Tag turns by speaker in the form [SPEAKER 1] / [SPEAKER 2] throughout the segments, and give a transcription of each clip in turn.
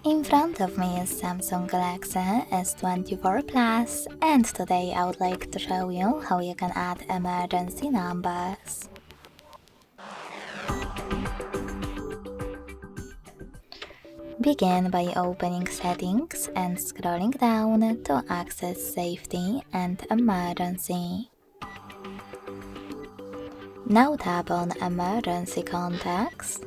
[SPEAKER 1] In front of me is Samsung Galaxy S24 Plus, and today I would like to show you how you can add emergency numbers. Begin by opening Settings and scrolling down to access Safety and Emergency. Now tap on Emergency Contacts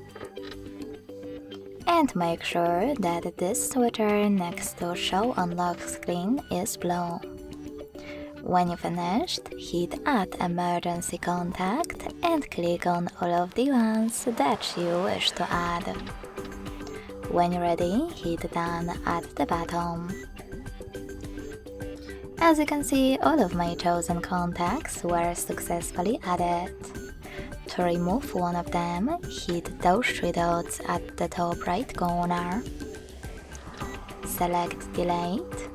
[SPEAKER 1] and make sure that this switcher next to Show on Lock Screen is blue. When you finished, hit Add Emergency Contact and click on all of the ones that you wish to add. When you're ready, hit Done at the bottom. As you can see, all of my chosen contacts were successfully added. To remove one of them, hit those three dots at the top right corner. Select Delete.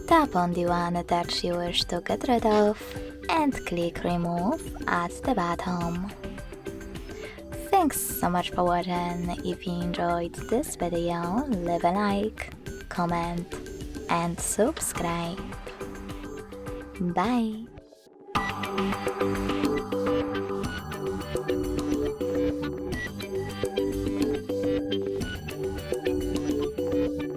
[SPEAKER 1] Tap on the one that you wish to get rid of and click Remove at the bottom. Thanks so much for watching. If you enjoyed this video, leave a like, comment and subscribe. Bye!